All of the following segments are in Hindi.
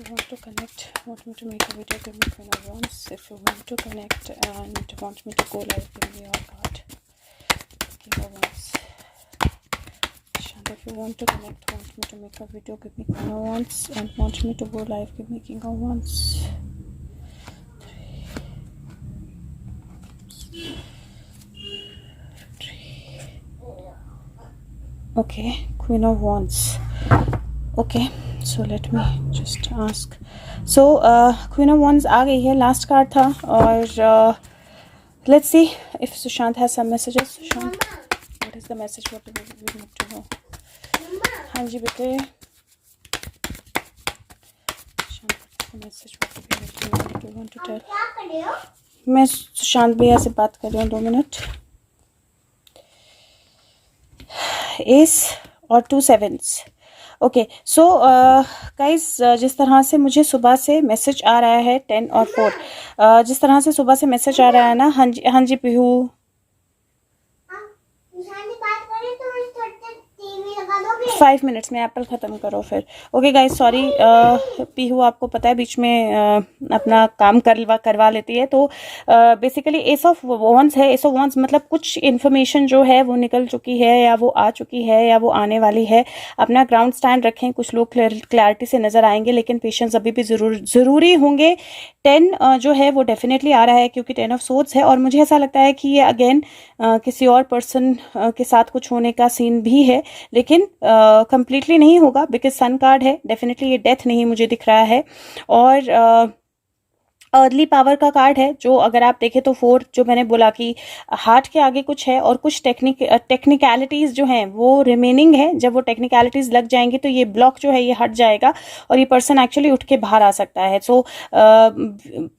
you want to connect, want me to make a video, give me Queen of Wands. If you want to connect and want me to go live, give me your card, King of Wands. If you want to connect, want me to make a video, give me Queen of Wands, and want me to go live, give me King of Wands. Okay, Queen of Wands. Okay, so let me just ask. So Queen of Wands आ गई है, लास्ट कार्ड था. और let's see if Sushant has some messages. Sushant, what is the message? What do we need to know? हाँ जी बेटे. Message, what do we need to know? What do you want to tell? मैं सुशांत भैया से बात कर रही हूँ, 2 मिनट. Ace और 2 sevens. ओके, सो गाइस, जिस तरह से मुझे सुबह से मैसेज आ रहा है 10 और 4, जिस तरह से सुबह से मैसेज आ रहा है ना. हाँ जी पीहू. 5 मिनट्स में एप्पल ख़त्म करो फिर. ओके गाइस, सॉरी पीहू, आपको पता है बीच में अपना काम करवा लेती है. तो बेसिकली एस ऑफ वॉन्ड्स है. एस ऑफ वॉन्ड्स मतलब कुछ इन्फॉर्मेशन जो है वो निकल चुकी है, या वो आ चुकी है, या वो आने वाली है. अपना ग्राउंड स्टैंड रखें. कुछ लोग क्लैरिटी से नज़र आएंगे, लेकिन पेशेंस अभी भी ज़रूरी होंगे. 10 जो है वो डेफिनेटली आ रहा है, क्योंकि 10 ऑफ सोर्ड्स है. और मुझे ऐसा लगता है कि ये अगेन किसी और पर्सन के साथ कुछ होने का सीन भी है, लेकिन कंप्लीटली नहीं होगा, बिकॉज सन कार्ड है. डेफिनेटली ये डेथ नहीं मुझे दिख रहा है. और अर्ली पावर का कार्ड है, जो अगर आप देखें तो 4, जो मैंने बोला कि हार्ट के आगे कुछ है, और कुछ टेक्निकलिटीज़ जो हैं वो रिमेनिंग है. जब वो टेक्निकलिटीज़ लग जाएंगी तो ये ब्लॉक जो है ये हट जाएगा, और ये पर्सन एक्चुअली उठ के बाहर आ सकता है. सो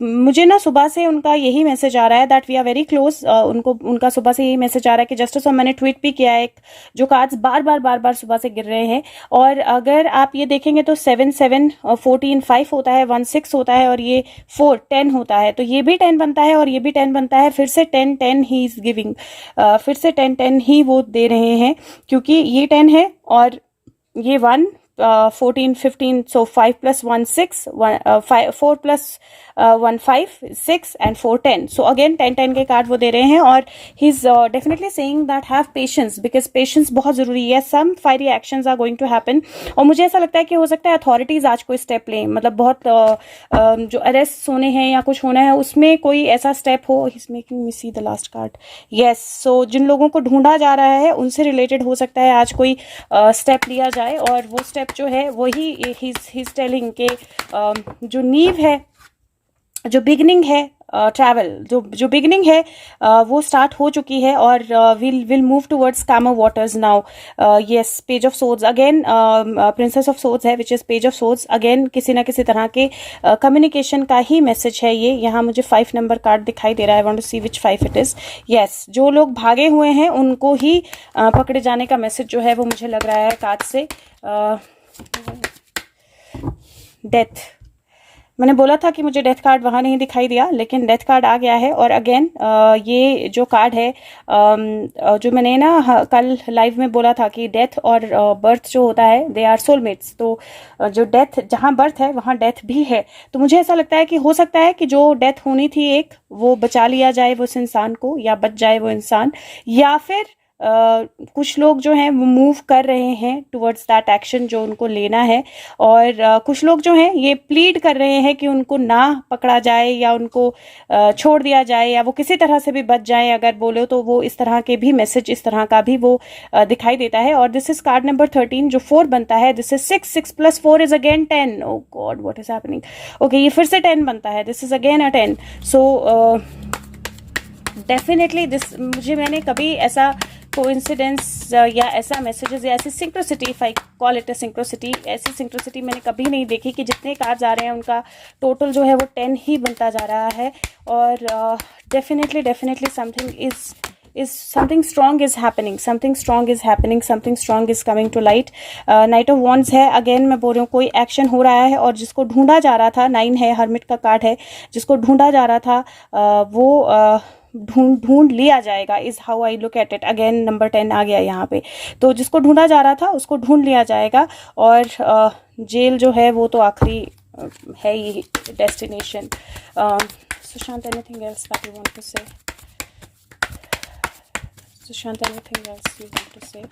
मुझे ना सुबह से उनका यही मैसेज आ रहा है that we are very close. उनका सुबह से यही मैसेज आ रहा है कि जस्टिस, और मैंने ट्वीट भी किया है, जो कार्ड्स बार बार सुबह से गिर रहे हैं. और अगर आप ये देखेंगे तो 7 7, 14 5 होता है, 1 6 होता है, और ये 4 10 होता है. तो ये भी 10 बनता है, और ये भी 10 बनता है. फिर से 10 10 ही इज गिविंग, फिर से 10 10 ही वो दे रहे हैं, क्योंकि ये 10 है और ये 1 14 15. सो 5 + 1 6, 4 + 1 5 6 and 4 10. सो अगेन 10 10 के कार्ड वो दे रहे हैं. और he is definitely saying that have patience, because patience बहुत ज़रूरी है. Some fiery actions are going to happen. और मुझे ऐसा लगता है कि हो सकता है अथॉरिटीज़ आज कोई स्टेप लें, मतलब बहुत जो अरेस्ट होने हैं या कुछ होना है, उसमें कोई ऐसा स्टेप हो. He is making me see the last card. Yes, so जिन लोगों को ढूंढा जा रहा है उनसे रिलेटेड हो सकता है आज कोई स्टेप लिया जाए. और वो स्टेप जो है वही ही इज टेलिंग के जो नींव है, जो बिगनिंग है, ट्रैवल जो बिगनिंग है वो स्टार्ट हो चुकी है. और will move towards calmer waters now. Yes, page of swords again, princess of swords है, which is page of swords. Again किसी ना किसी तरह के कम्युनिकेशन का ही मैसेज है ये. यहाँ मुझे 5 नंबर कार्ड दिखाई दे रहा है. I want to see which 5 it is. Yes, जो लोग भागे हुए हैं उनको ही पकड़े जाने का मैसेज जो है वो मुझे लग रहा है कार्ड से. डेथ, मैंने बोला था कि मुझे डेथ कार्ड वहाँ नहीं दिखाई दिया, लेकिन डेथ कार्ड आ गया है. और अगेन ये जो कार्ड है, जो मैंने ना कल लाइव में बोला था कि डेथ और बर्थ जो होता है दे आर सोलमेट्स. तो जो डेथ, जहाँ बर्थ है वहाँ डेथ भी है. तो मुझे ऐसा लगता है कि हो सकता है कि जो डेथ होनी थी एक, वो बचा लिया जाए वो उस इंसान को, या बच जाए वो इंसान, या फिर कुछ लोग जो हैं वो मूव कर रहे हैं टुवर्ड्स दैट एक्शन जो उनको लेना है. और कुछ लोग जो हैं ये प्लीड कर रहे हैं कि उनको ना पकड़ा जाए, या उनको छोड़ दिया जाए, या वो किसी तरह से भी बच जाए. अगर बोलो तो वो इस तरह के भी मैसेज, इस तरह का भी वो दिखाई देता है. और दिस इज कार्ड नंबर 13, जो 4 बनता है. This is 6 6 + 4 is again 10. Oh god, what is happening. Okay, ये फिर से 10 बनता है. This is again a 10. So definitely this, मैंने कभी ऐसा कोइंसिडेंस या ऐसा मैसेजेस या ऐसी synchronicity, if I call it a synchronicity, ऐसी सिंक्रोसिटी मैंने कभी नहीं देखी कि जितने कार्ड्स आ रहे हैं उनका टोटल जो है वो 10 ही बनता जा रहा है. और definitely something strong is happening, something strong is coming to light. Night of wands है. अगेन मैं बोल रही हूँ कोई एक्शन हो रहा है, और जिसको ढूंढा जा रहा था, 9 है, हर्मिट का कार्ड है, जिसको ढूंढा जा रहा था वो ढूंढ लिया जाएगा, is how I look at it. Again number 10 आ गया यहाँ पे. तो जिसको ढूंढा जा रहा था उसको ढूंढ लिया जाएगा. और जेल जो है वो तो आखिरी है ये destination. Sushant, anything else that you want to say? Sushant, anything else you want to say?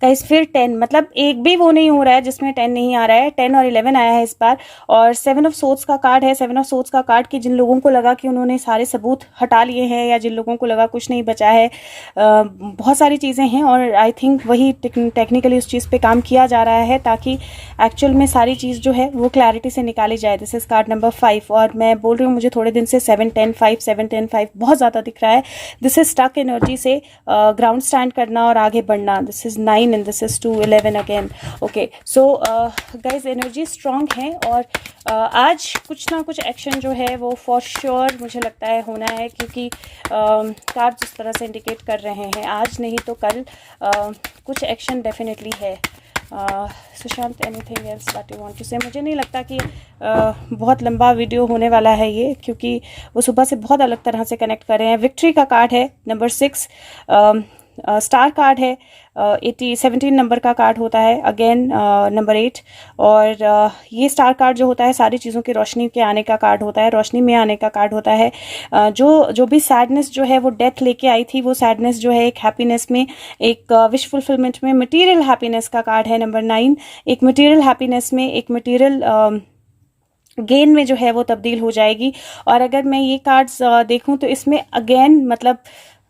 Guys फिर 10, मतलब एक भी वो नहीं हो रहा है जिसमें 10 नहीं आ रहा है। 10 और 11 आया है इस बार। और 7 ऑफ सोर्ड्स का कार्ड है। 7 ऑफ सोर्ड्स का कार्ड कि जिन लोगों को लगा कि उन्होंने सारे सबूत हटा लिए हैं, या जिन लोगों को लगा कुछ नहीं बचा है, बहुत सारी चीज़ें हैं। और आई थिंक वही टेक्निकली उस चीज़ पे काम किया जा रहा है ताकि एक्चुअल में सारी चीज़ जो है वो क्लैरिटी से निकाली जाए। This is card number 5। और मैं बोल रही हूँ मुझे थोड़े दिन से 7 10 5 7 10 5 बहुत ज़्यादा दिख रहा है। दिस इज स्टक एनर्जी से ग्राउंड स्टैंड करना और आगे बढ़ना। This is 9 and this is 2 11 again. Okay, so guys energy strong है। और आज कुछ ना कुछ एक्शन जो है वो फॉर श्योर मुझे लगता है होना है, क्योंकि कार्ड जिस तरह से इंडिकेट कर रहे हैं आज नहीं तो कल कुछ एक्शन डेफिनेटली है। Sushant, anything else that you want to say? मुझे नहीं लगता कि बहुत लंबा वीडियो होने वाला है ये, क्योंकि वो सुबह से बहुत अलग तरह से कनेक्ट कर रहे हैं। विक्ट्री का कार्ड है नंबर 6, स्टार कार्ड है 17 नंबर का कार्ड होता है अगेन नंबर 8। और ये स्टार कार्ड जो होता है सारी चीज़ों की रोशनी के आने का कार्ड होता है, रोशनी में आने का कार्ड होता है। जो भी सैडनेस जो है वो डेथ लेके आई थी, वो सैडनेस जो है एक हैप्पीनेस में, एक विश फुलफिलमेंट में, मटेरियल हैप्पीनेस का कार्ड है नंबर 9। एक मटेरियल हैप्पीनेस में, एक मटेरियल गेन में जो है वो तब्दील हो जाएगी। और अगर मैं ये कार्ड्स देखूं तो इसमें अगेन मतलब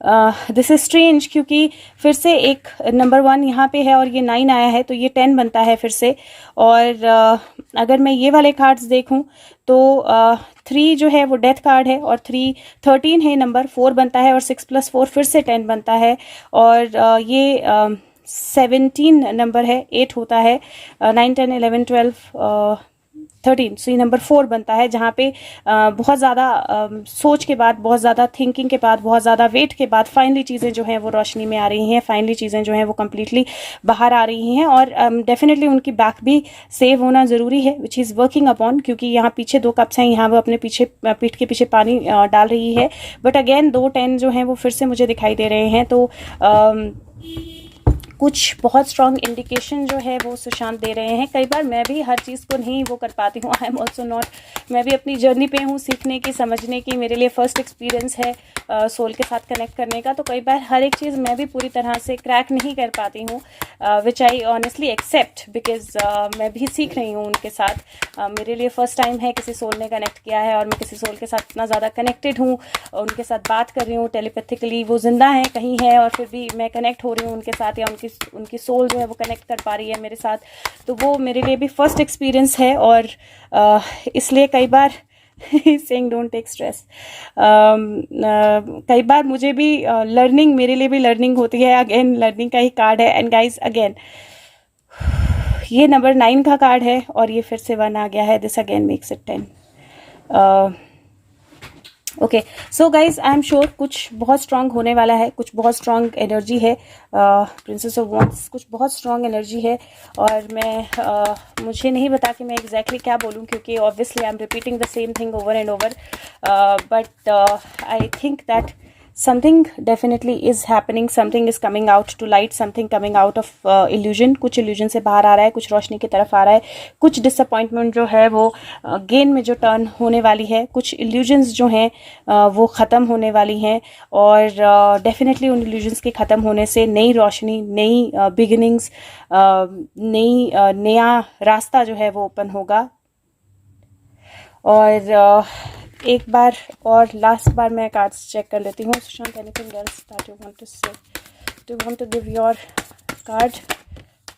दिस इज स्ट्रेंज, क्योंकि फिर से एक नंबर 1 यहाँ पे है और ये 9 आया है तो ये 10 बनता है फिर से। और अगर मैं ये वाले कार्ड्स देखूं तो 3 जो है वो डेथ कार्ड है और 13 है नंबर, 4 बनता है और 6 + 4 फिर से 10 बनता है। और ये 17 नंबर है, 8 होता है, 9 10 11 12 13, सो ये नंबर 4 बनता है, जहाँ पे बहुत ज़्यादा सोच के बाद, बहुत ज़्यादा थिंकिंग के बाद, बहुत ज़्यादा वेट के बाद फाइनली चीज़ें जो हैं वो रोशनी में आ रही हैं, फाइनली चीज़ें जो हैं वो कम्प्लीटली बाहर आ रही हैं। और डेफिनेटली उनकी बैक भी सेव होना ज़रूरी है, विच इज़ वर्किंग अपॉन, क्योंकि यहाँ पीछे 2 कप्स हैं, यहाँ वो अपने पीछे पीठ के पीछे पानी डाल रही है। बट अगेन 2 10 जो हैं वो फिर से मुझे दिखाई दे रहे हैं। तो कुछ बहुत स्ट्रॉन्ग इंडिकेशन जो है वो सुशांत दे रहे हैं। कई बार मैं भी हर चीज़ को नहीं वो कर पाती हूँ, आई एम ऑल्सो नॉट, मैं भी अपनी जर्नी पे हूँ सीखने की, समझने की, मेरे लिए फर्स्ट एक्सपीरियंस है सोल के साथ कनेक्ट करने का। तो कई बार हर एक चीज़ मैं भी पूरी तरह से क्रैक नहीं कर पाती हूँ, विच आई ऑनेस्टली एक्सेप्ट, बिकॉज मैं भी सीख रही हूँ उनके साथ। मेरे लिए फ़र्स्ट टाइम है किसी सोल ने कनेक्ट किया है और मैं किसी सोल के साथ इतना ज़्यादा कनेक्टेड हूँ, उनके साथ बात कर रही हूँ टेलीपैथिकली, वो जिंदा है कहीं है और फिर भी मैं कनेक्ट हो रही हूँ उनके साथ, या उनकी सोल जो है वो कनेक्ट कर पा रही है मेरे साथ। तो वो मेरे लिए भी फर्स्ट एक्सपीरियंस है। और इसलिए कई बार सेइंग डोंट टेक स्ट्रेस, कई बार मुझे भी लर्निंग, मेरे लिए भी लर्निंग होती है। अगेन लर्निंग का ही कार्ड है। एंड गाइज अगेन ये नंबर 9 का कार्ड है और ये फिर से 1 आ गया है। This again makes it 10। Okay, so guys I am sure कुछ बहुत स्ट्रांग होने वाला है, कुछ बहुत स्ट्रांग एनर्जी है। प्रिंसेस ऑफ वॉन्ड्स कुछ बहुत स्ट्रांग एनर्जी है। और मैं मुझे नहीं पता कि मैं एग्जैक्टली क्या बोलूँ, क्योंकि obviously I am repeating the same thing over and over, but I think that something definitely is happening, something is coming out to light, something coming out of illusion। कुछ illusion से बाहर आ रहा है, कुछ रोशनी की तरफ आ रहा है, कुछ disappointment जो है वो gain में जो turn होने वाली है, कुछ illusions जो हैं वो ख़त्म होने वाली हैं। और definitely उन illusions के ख़त्म होने से नई रोशनी, नई beginnings, नया रास्ता जो है वो ओपन होगा। और एक बार और लास्ट बार मैं कार्ड्स चेक कर लेती हूँ। Sushant, anything else that you want to say? Do you want to give your card?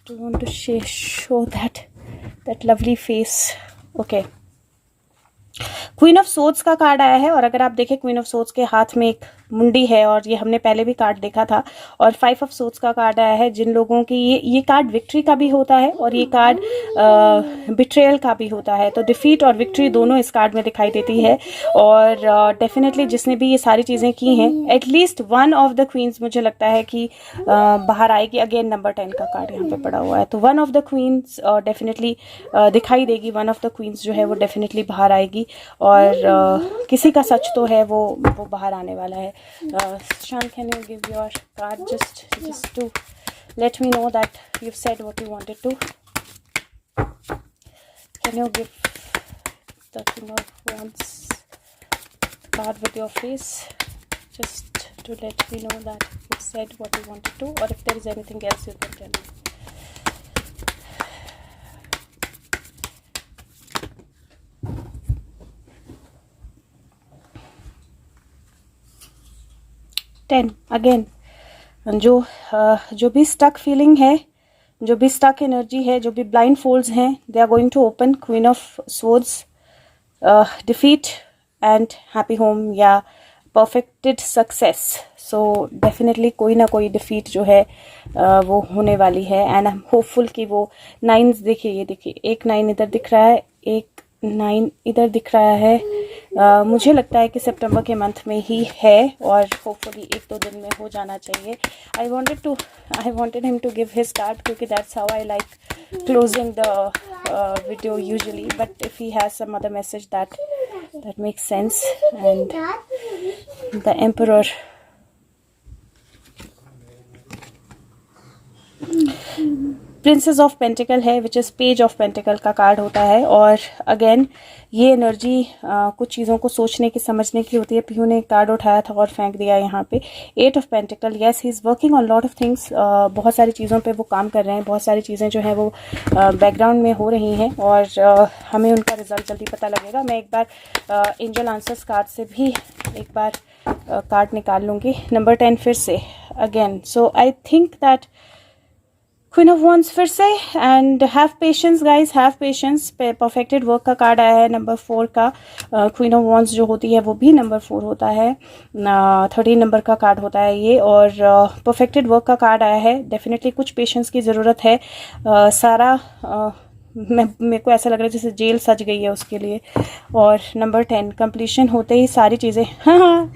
Do you want to show that lovely face? Okay, queen of swords का कार्ड आया है। और अगर आप देखें क्वीन ऑफ सोर्ड्स के हाथ में एक मुंडी है, और ये हमने पहले भी कार्ड देखा था। और 5 ऑफ सोर्ड्स का कार्ड आया है। जिन लोगों की ये कार्ड विक्ट्री का भी होता है और ये कार्ड बिट्रेयल का भी होता है। तो डिफीट और विक्ट्री दोनों इस कार्ड में दिखाई देती है। और डेफिनेटली जिसने भी ये सारी चीज़ें की हैं, एटलीस्ट 1 ऑफ द क्वींस मुझे लगता है कि बाहर आएगी। अगेन नंबर 10 का कार्ड यहाँ पे पड़ा हुआ है, तो 1 ऑफ द क्वींस डेफिनेटली दिखाई देगी। 1 ऑफ द क्वींस जो है वो डेफिनेटली बाहर आएगी। और किसी का सच तो है वो बाहर आने वाला है। Shan, can you give your card just to let me know that you've said what you wanted to? Can you give the King of Wands card with your face, just to let me know that you said what you wanted to, or if there is anything else you can tell me. Ten again, जो भी स्टक फीलिंग है, जो भी स्टक एनर्जी है, जो भी ब्लाइंड फोल्ड्स हैं, they are going to open. Queen of swords, defeat and happy home या परफेक्टेड सक्सेस. सो डेफिनेटली कोई ना कोई डिफीट जो है वो होने वाली है. एंड आई एम होपफुल कि वो नाइन्स, देखिए ये देखिए, एक 9 इधर दिख रहा है, एक 9 इधर दिख रहा है. मुझे लगता है कि सितंबर के मंथ में ही है और होपफुली 1-2 दिन में हो जाना चाहिए. I wanted him to give his card क्योंकि that's how I like closing the video usually, but if he has some other message that makes sense. And the Emperor, princess of pentacle है, which is page of pentacle का कार्ड होता है. और अगेन ये एनर्जी कुछ चीज़ों को सोचने की, समझने की होती है. पीहू ने एक कार्ड उठाया था और फेंक दिया यहाँ पे. 8 of pentacle, yes he is working on lot of things. बहुत सारी चीज़ों पे वो काम कर रहे हैं, बहुत सारी चीज़ें जो हैं वो बैकग्राउंड में हो रही हैं और हमें उनका रिजल्ट जल्दी पता लगेगा. मैं एक बार एंजल आंसर्स कार्ड से भी एक बार कार्ड निकाल लूँगी. नंबर 10 फिर से again. So I think that queen of wands फिर से. And have patience guys, have patience. Perfected work का कार्ड आया है नंबर 4 का. क्वीन ऑफ वॉन्ड्स जो होती है वो भी नंबर 4 होता है. 13 नंबर का कार्ड होता है ये. और परफेक्टेड वर्क का कार्ड आया है. डेफिनेटली कुछ पेशेंस की ज़रूरत है. सारा मेरे को ऐसा लग रहा है जैसे जेल सज गई है उसके लिए. और नंबर 10 कंप्लीशन होते ही सारी चीज़ें, हाँ,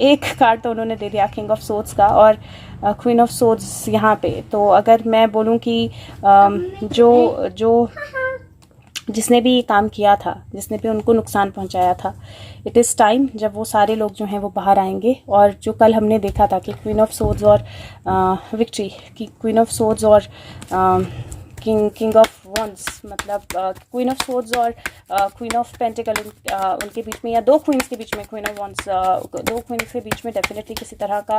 एक कार्ड तो उन्होंने दे दिया किंग ऑफ सोर्ड्स का और क्वीन ऑफ सोर्ड्स यहाँ पे. तो अगर मैं बोलूँ कि जो जिसने भी काम किया था, जिसने भी उनको नुकसान पहुंचाया था, इट इज़ टाइम जब वो सारे लोग जो हैं वो बाहर आएंगे. और जो कल हमने देखा था कि क्वीन ऑफ सोर्ड्स और विक्ट्री, कि क्वीन ऑफ सोर्ड्स और किंग ऑफ वॉन्ड्स, मतलब क्वीन ऑफ सोर्ड्स और क्वीन ऑफ पेंटिकल, उनके बीच में, या 2 क्वींस के बीच में, क्वीन ऑफ वॉन्ड्स, 2 क्वींस के बीच में डेफिनेटली किसी तरह का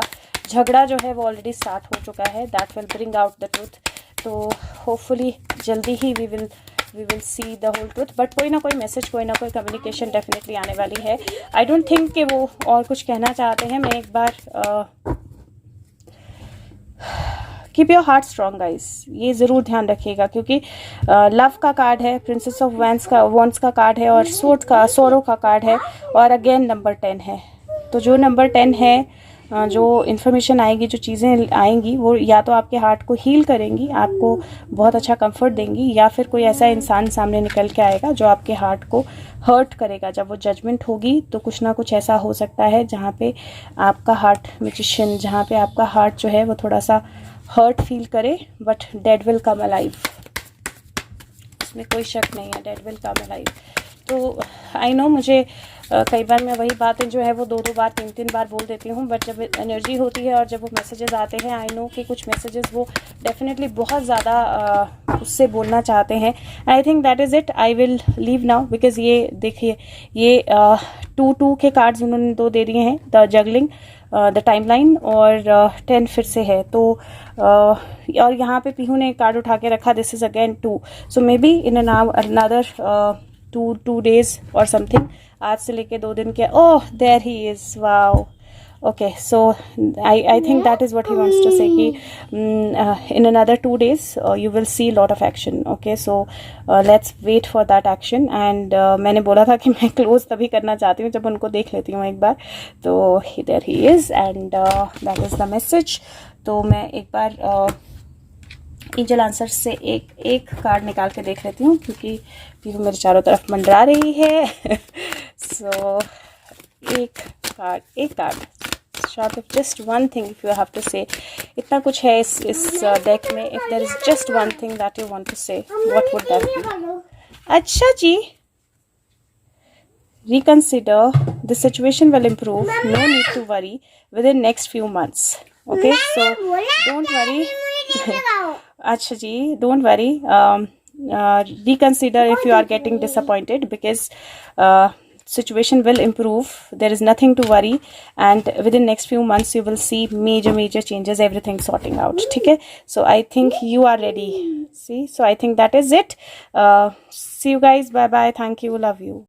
झगड़ा जो है वो ऑलरेडी स्टार्ट हो चुका है. That will bring out the truth. तो होपफुली जल्दी ही we will see the whole truth. But कोई ना कोई मैसेज, कोई ना कोई कम्युनिकेशन डेफिनेटली आने वाली है. आई डोंट थिंक कि वो और कुछ कहना चाहते हैं. मैं एक बार keep your heart strong guys, ये ज़रूर ध्यान रखिएगा क्योंकि लव का कार्ड है, प्रिंसेस ऑफ वॉन्ड्स का कार्ड है और स्वॉर्ड का, सोरो का कार्ड है. और अगेन नंबर 10 है. तो जो नंबर 10 है, जो इन्फॉर्मेशन आएगी, जो चीज़ें आएंगी, वो या तो आपके हार्ट को हील करेंगी, आपको बहुत अच्छा कंफर्ट देंगी, या फिर कोई ऐसा इंसान सामने निकल के आएगा जो आपके हार्ट को हर्ट करेगा. जब वो जजमेंट होगी तो कुछ ना कुछ ऐसा हो सकता है जहाँ पे आपका हार्ट मैजिशियन, जहाँ पे आपका हार्ट जो है वो थोड़ा सा हर्ट फील करे. But dead will come alive, इसमें कोई शक नहीं है, डेड विल कम अलाइव. तो आई नो मुझे कई बार मैं वही बातें जो है वो 2-2 बार 3-3 बार बोल देती हूँ, बट जब एनर्जी होती है और जब वो मैसेजेस आते हैं, आई नो कि कुछ मैसेजेस वो डेफिनेटली बहुत ज़्यादा उससे बोलना चाहते हैं. I think that is it. I will leave now because ये देखिए, ये 2-2 के कार्ड्स उन्होंने 2 दे दिए हैं. द जगलिंग, द टाइमलाइन और 10 फिर से है. तो और यहाँ पे पीहू ने एक कार्ड उठा के रखा, this is again 2. So maybe in another 2 days और समथिंग, आज से लेके 2 दिन के. Oh there he is, wow. Okay, so I think that is what he wants to say कि in another 2 days you will see lot of action. Okay, so let's wait for that action. And मैंने बोला था कि मैं close तभी करना चाहती हूँ जब उनको देख लेती हूँ एक बार. तो there he is and that is the message. तो मैं एक बार एंजल आंसर से एक कार्ड निकाल के देख लेती हूँ क्योंकि पीहू मेरे चारों तरफ मंडरा रही है. So एक card. Sharp, if just one thing if you have to say, इतना कुछ है इस डेक में. if there is just one thing that you want to say, what would that be? अच्छा जी, reconsider, the situation will improve, no need to worry within next few months. Okay, so don't worry. अच्छा जी, don't worry. reconsider if you are getting disappointed, because situation will improve. There is nothing to worry, and within next few months you will see major changes, everything sorting out. Okay, so I think you are ready. See, so I think that is it. See you guys. Bye bye. Thank you. Love you.